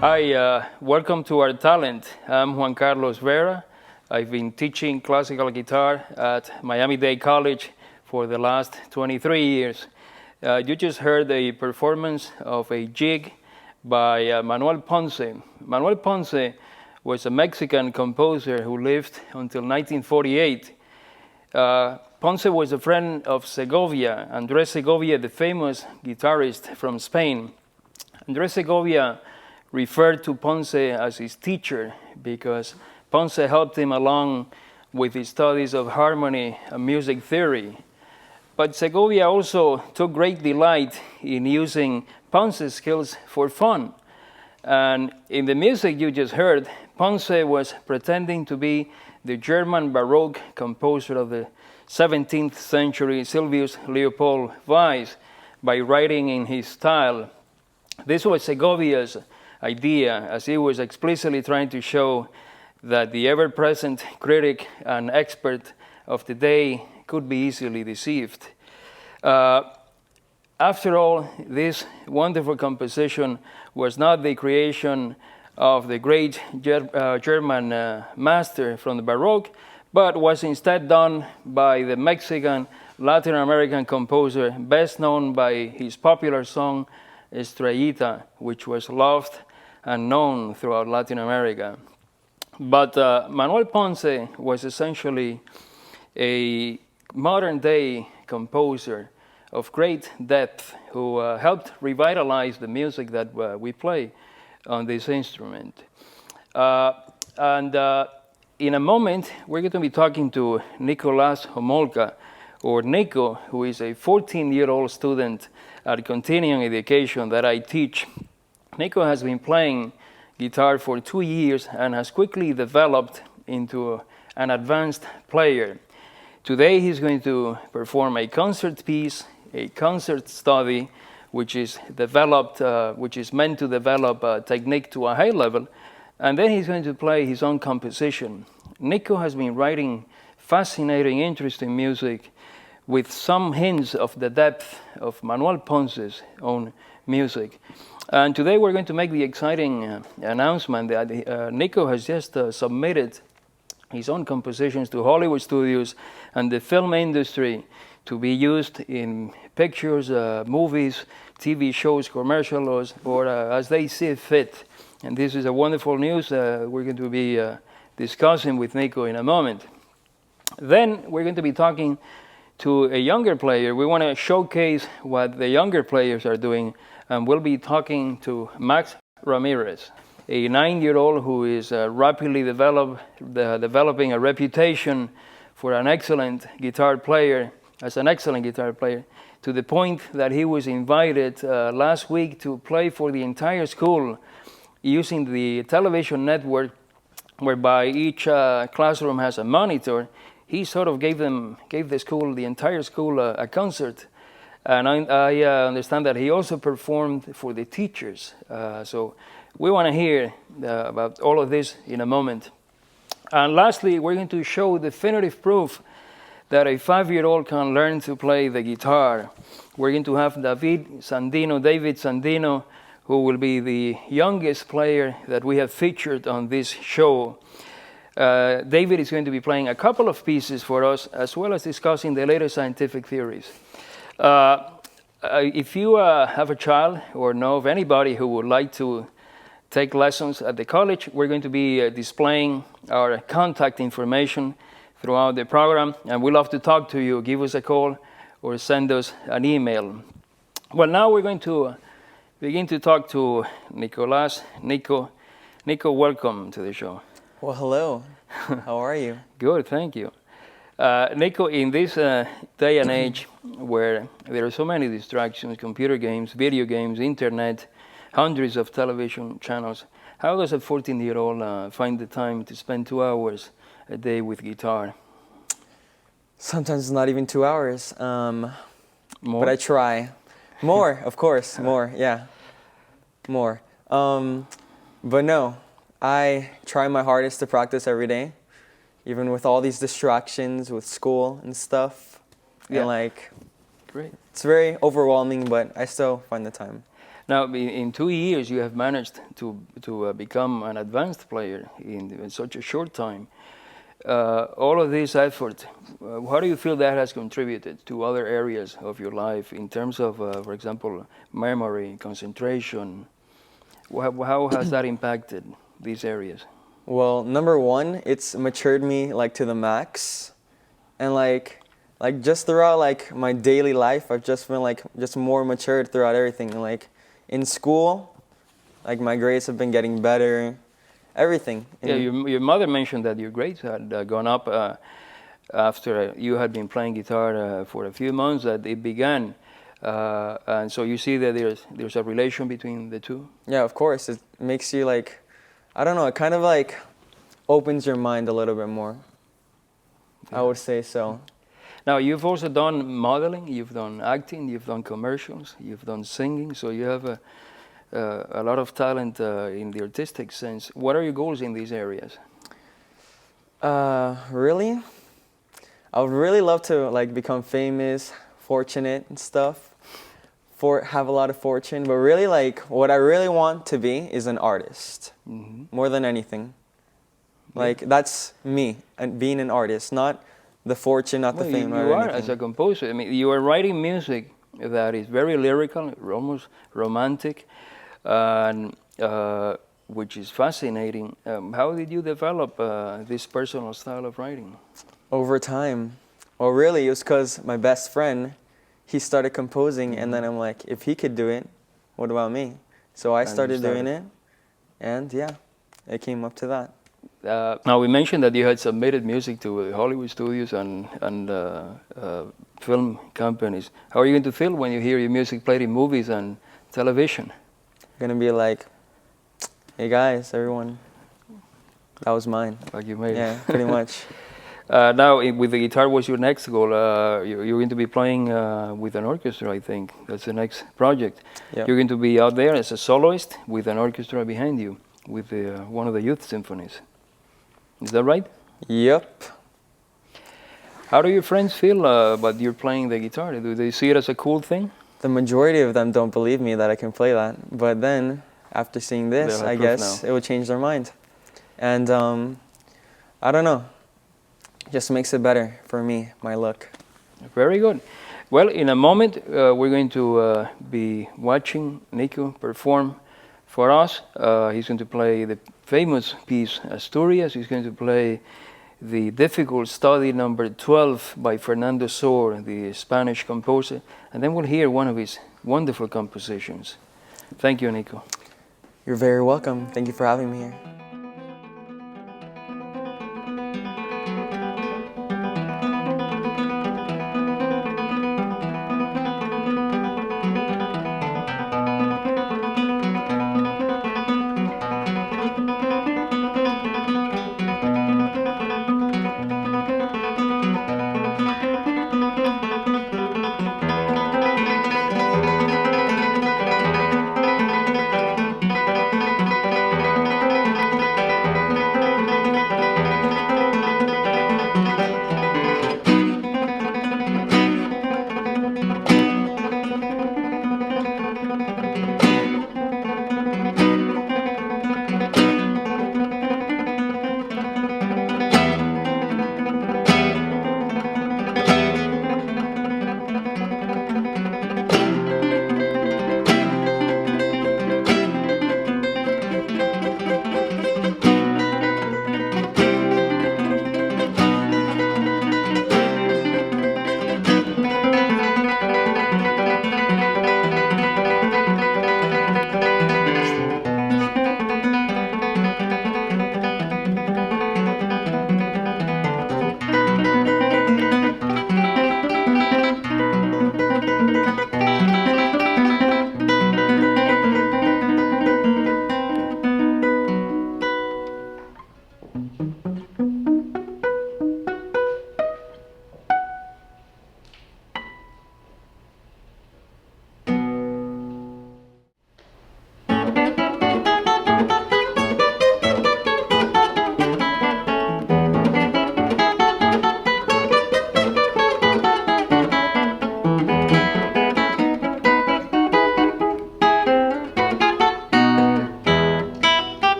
Hi, welcome to our talent. I'm Juan Carlos Vera. I've been teaching classical guitar at Miami-Dade College for the last 23 years. You just heard a performance of a jig by Manuel Ponce. Manuel Ponce was a Mexican composer who lived until 1948. Ponce was a friend of Segovia, Andres Segovia, the famous guitarist from Spain. Andres Segovia referred to Ponce as his teacher because Ponce helped him along with his studies of harmony and music theory. But Segovia also took great delight in using Ponce's skills for fun. And in the music you just heard, Ponce was pretending to be the German Baroque composer of the 17th century, Silvius Leopold Weiss, by writing in his style. This was Segovia's idea, as he was explicitly trying to show that the ever-present critic and expert of the day could be easily deceived. After all, this wonderful composition was not the creation of the great German master from the Baroque, but was instead done by the Mexican Latin American composer, best known by his popular song Estrellita, which was loved and known throughout Latin America. But Manuel Ponce was essentially a modern-day composer of great depth who helped revitalize the music that we play on this instrument. In a moment, we're going to be talking to Nikolas Hula, or Nico, who is a 14-year-old student at continuing education that I teach. Nico has been playing guitar for 2 years and has quickly developed into an advanced player. Today he's going to perform a concert piece, a concert study, which is meant to develop technique to a high level, and then he's going to play his own composition. Nico has been writing fascinating, interesting music with some hints of the depth of Manuel Ponce's own music. And today we're going to make the exciting announcement that Nico has just submitted his own compositions to Hollywood studios and the film industry to be used in pictures, movies, TV shows, commercials, or as they see fit. And this is a wonderful news we're going to be discussing with Nico in a moment. Then we're going to be talking to a younger player. We want to showcase what the younger players are doing, and we'll be talking to Max Ramirez, a 9-year-old who is rapidly developing a reputation for an excellent guitar player, to the point that he was invited last week to play for the entire school using the television network, whereby each classroom has a monitor. He sort of gave the entire school a concert, and I understand that he also performed for the teachers. So we want to hear about all of this in a moment. And lastly, we're going to show definitive proof that a 5-year-old can learn to play the guitar. We're going to have David Sandino, who will be the youngest player that we have featured on this show. David is going to be playing a couple of pieces for us, as well as discussing the latest scientific theories. If you have a child or know of anybody who would like to take lessons at the college, we're going to be displaying our contact information throughout the program, and we'd love to talk to you. Give us a call or send us an email. Well, now we're going to begin to talk to Nikolas. Nico, welcome to the show. Well, hello. How are you? Good, thank you. Nico, in this day and age where there are so many distractions, computer games, video games, internet, hundreds of television channels, how does a 14-year-old find the time to spend 2 hours a day with guitar? Sometimes not even 2 hours, More? but I try. More, of course, more, yeah, more. But no, I try my hardest to practice every day, even with all these distractions with school and stuff. Yeah. And Great. it's very overwhelming, but I still find the time. Now, in 2 years, you have managed to become an advanced player in such a short time. All of this effort, how do you feel that has contributed to other areas of your life in terms of, for example, memory, concentration? How has that impacted these areas? Well, number one, it's matured me to the max, and just throughout my daily life, I've just been just more matured throughout everything. And in school, my grades have been getting better, everything. Yeah, your mother mentioned that your grades had gone up after you had been playing guitar for a few months. That it began, and so you see that there's a relation between the two. Yeah, of course, it makes you I don't know, it kind of opens your mind a little bit more. Yeah. I would say so. Now, you've also done modeling, you've done acting, you've done commercials, you've done singing, so you have a lot of talent in the artistic sense. What are your goals in these areas? Really? I would really love to become famous, fortunate and stuff, have a lot of fortune, but really what I really want to be is an artist, more than anything. That's me, and being an artist, not the fortune, not the fame. You are as a composer. I mean, you are writing music that is very lyrical, almost romantic, and which is fascinating. How did you develop this personal style of writing? Over time. Well, really, it was because my best friend, he started composing, and then I'm like, if he could do it, what about me? So I started doing it, and yeah, it came up to that. Now, we mentioned that you had submitted music to Hollywood studios and film companies. How are you going to feel when you hear your music played in movies and television? Gonna be like, hey guys, everyone, that was mine. Like you made it. Yeah, pretty much. Now, with the guitar, what's your next goal? You're going to be playing with an orchestra, I think. That's the next project. Yep. You're going to be out there as a soloist with an orchestra behind you, with one of the youth symphonies. Is that right? Yep. How do your friends feel about you playing the guitar? Do they see it as a cool thing? The majority of them don't believe me that I can play that. But then, after seeing this, I guess it will change their mind. And I don't know. Just makes it better for me, my look. Very good. Well, in a moment, we're going to be watching Nico perform for us. He's going to play the famous piece Asturias. He's going to play the difficult study number 12 by Fernando Sor, the Spanish composer. And then we'll hear one of his wonderful compositions. Thank you, Nico. You're very welcome. Thank you for having me here.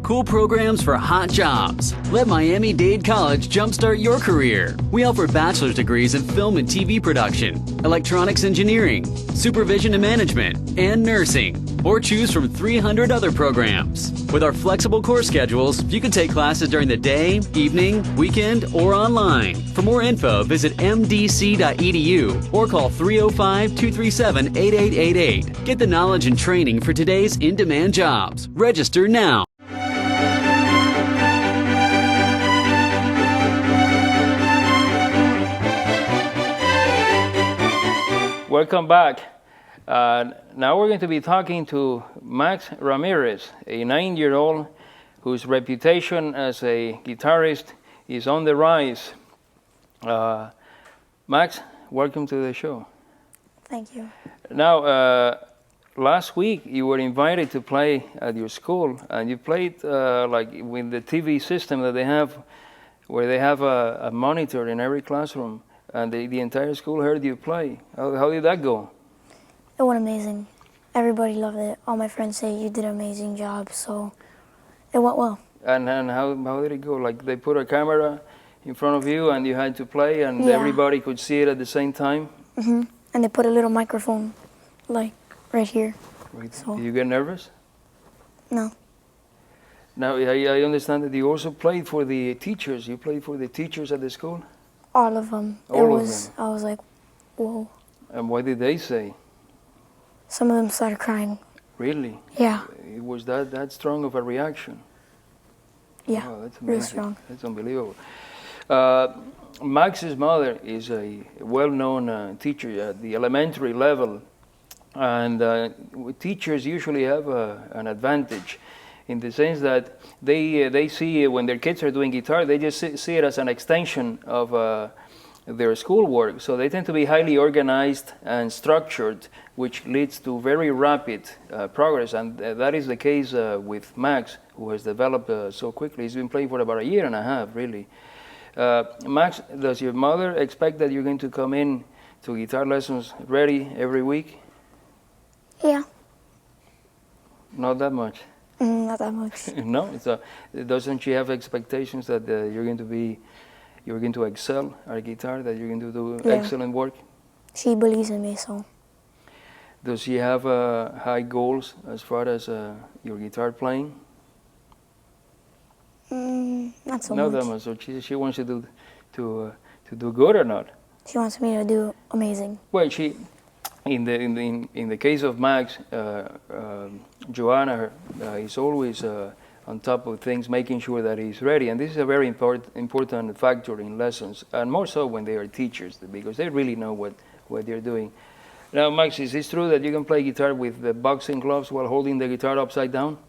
Cool programs for hot jobs. Let Miami-Dade College jumpstart your career. We offer bachelor's degrees in film and TV production, electronics engineering, supervision and management, and nursing. Or choose from 300 other programs. With our flexible course schedules, you can take classes during the day, evening, weekend, or online. For more info, visit MDC.edu or call 305-237-8888. Get the knowledge and training for today's in-demand jobs. Register now. Welcome back. Now we're going to be talking to Max Ramirez, a 9-year-old whose reputation as a guitarist is on the rise. Max, welcome to the show. Thank you. Now, last week you were invited to play at your school, and you played like with the TV system that they have, where they have a monitor in every classroom, and the entire school heard you play. How did that go? It went amazing. Everybody loved it. All my friends say you did an amazing job, so it went well. And how did it go? Like they put a camera in front of you and you had to play and everybody could see it at the same time? Mm-hmm. And they put a little microphone, like, right here. Right. So. Did you get nervous? No. Now, I understand that you also played for the teachers. You played for the teachers at the school? All of them. All of them? I was like, whoa. And what did they say? Some of them started crying. Really? Yeah. It was that strong of a reaction? Yeah, wow, that's real amazing. strong. That's unbelievable. Max's mother is a well-known teacher at the elementary level, and teachers usually have an advantage in the sense that they see when their kids are doing guitar, they just see it as an extension of their schoolwork. So they tend to be highly organized and structured, which leads to very rapid progress, and that is the case with Max, who has developed so quickly. He's been playing for about 1.5 years, really. Max, does your mother expect that you're going to come in to guitar lessons ready every week? Yeah. Not that much? Not that much. No? So doesn't she have expectations that you're going to excel at guitar, that you're going to do excellent work? She believes in me, so. Does she have high goals as far as your guitar playing? Not so Not much. that much. So she wants you to do good or not? She wants me to do amazing. Well, in the case of Max, Joanna is always on top of things, making sure that he's ready. And this is a very important factor in lessons, and more so when they are teachers, because they really know what they're doing. Now, Max, is it true that you can play guitar with the boxing gloves while holding the guitar upside down?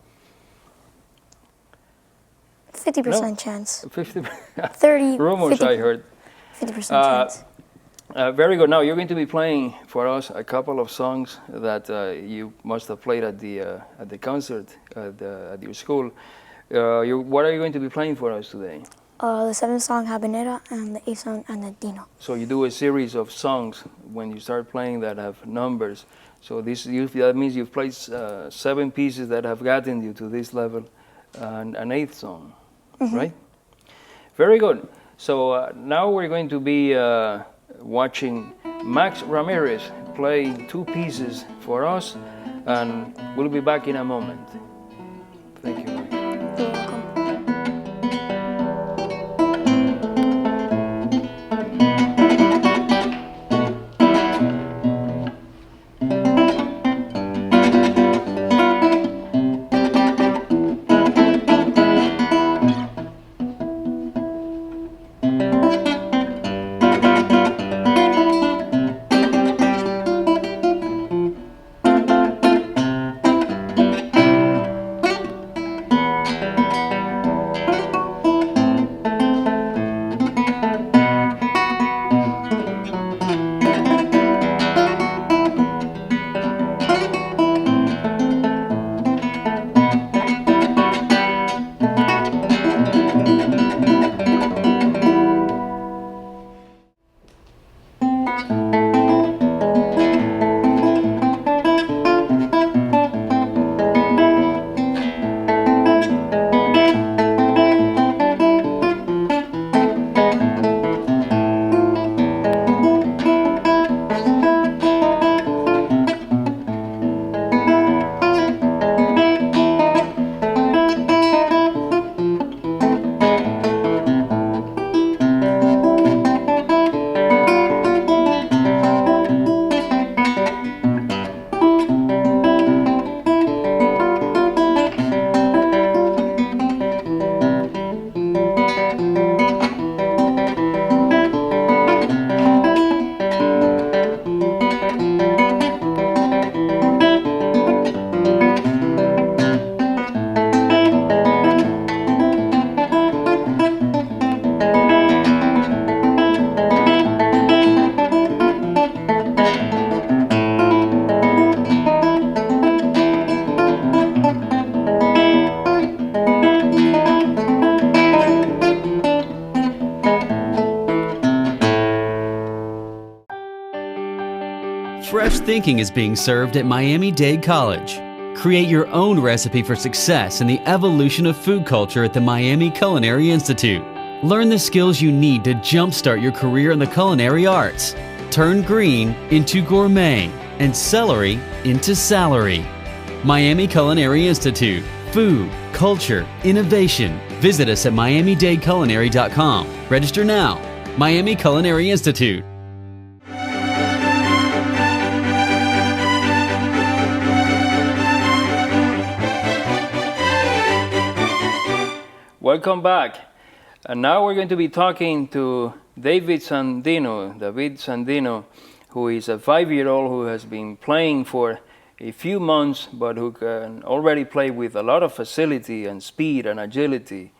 50% chance. 50. 30. Rumors 50, I heard. 50% chance. Very good. Now you're going to be playing for us a couple of songs that you must have played at the concert at your school. What are you going to be playing for us today? The 7th song, Habanera, and the 8th song, Andantino. So you do a series of songs when you start playing that have numbers. So that means you've played 7 pieces that have gotten you to this level, and an 8th song, right? Very good. So now we're going to be watching Max Ramirez play 2 pieces for us, and we'll be back in a moment. Thank you, Max. You're welcome. thinking is being served at Miami-Dade College. Create your own recipe for success in the evolution of food culture at the Miami Culinary Institute. Learn the skills you need to jumpstart your career in the culinary arts. Turn green into gourmet and celery into salary. Miami Culinary Institute. Food, culture, innovation. Visit us at miamidadeculinary.com. Register now. Miami Culinary Institute. Welcome back. And now we're going to be talking to David Sandino, who is a 5-year-old who has been playing for a few months, but who can already play with a lot of facility and speed and agility.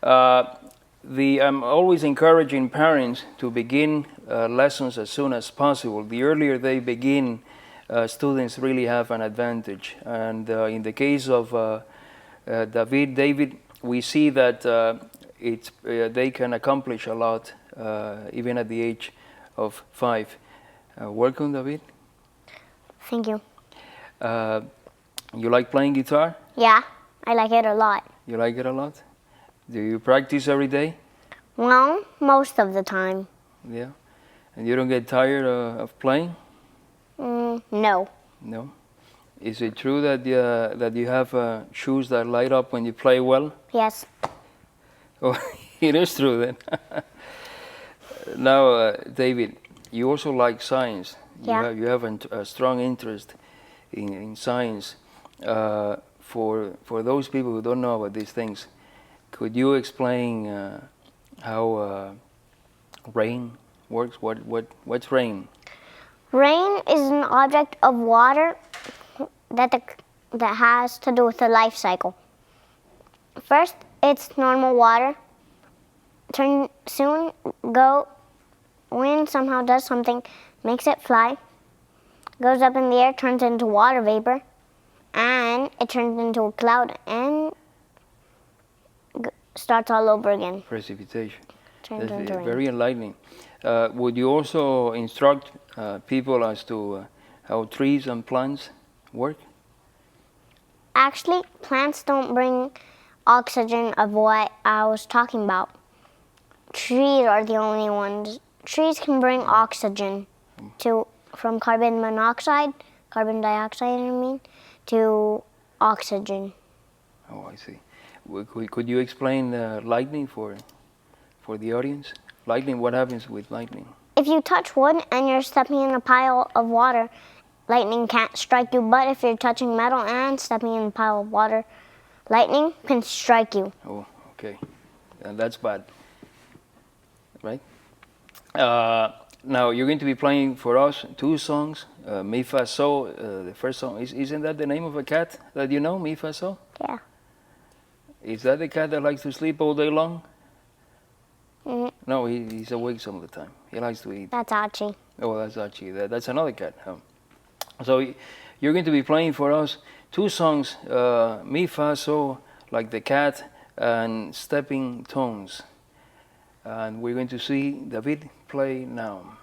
I'm always encouraging parents to begin lessons as soon as possible. The earlier they begin, students really have an advantage. And in the case of David, we see that they can accomplish a lot even at the age of 5. Welcome, David. Thank you. You like playing guitar? Yeah, I like it a lot. You like it a lot? Do you practice every day? Well, most of the time. Yeah. And you don't get tired of playing? No. No. Is it true that you have shoes that light up when you play well? Yes. Oh, it is true then. Now, David, you also like science. Yeah. You have a strong interest in science. For those people who don't know about these things, could you explain how rain works? What's rain? Rain is an object of water that has to do with the life cycle. First, it's normal water. Wind somehow does something, makes it fly, goes up in the air, turns into water vapor, and it turns into a cloud and starts all over again. Precipitation. Turns That's into rain. very enlightening. Would you also instruct people as to how trees and plants work? Actually, plants don't bring oxygen of what I was talking about. Trees are the only ones. Trees can bring oxygen from carbon dioxide, to oxygen. Oh, I see. Could you explain lightning for the audience? Lightning, what happens with lightning? If you touch wood and you're stepping in a pile of water, lightning can't strike you. But if you're touching metal and stepping in a pile of water, lightning can strike you. Oh, okay. And that's bad, right? Now, you're going to be playing for us 2 songs. Mi Fa So, the first song. Isn't that the name of a cat that you know, Mi Fa So? Yeah. Is that the cat that likes to sleep all day long? Mm-hmm. No, he's awake some of the time. He likes to eat. That's Archie. Oh, that's Archie. That's another cat. So you're going to be playing for us 2 songs, Mi Fa So, like the cat, and Stepping Tones. And we're going to see David play now.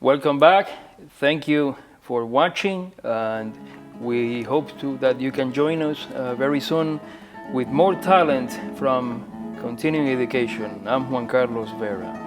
Welcome back. Thank you for watching, and we hope that you can join us very soon with more talent from continuing education. I'm Juan Carlos Vera.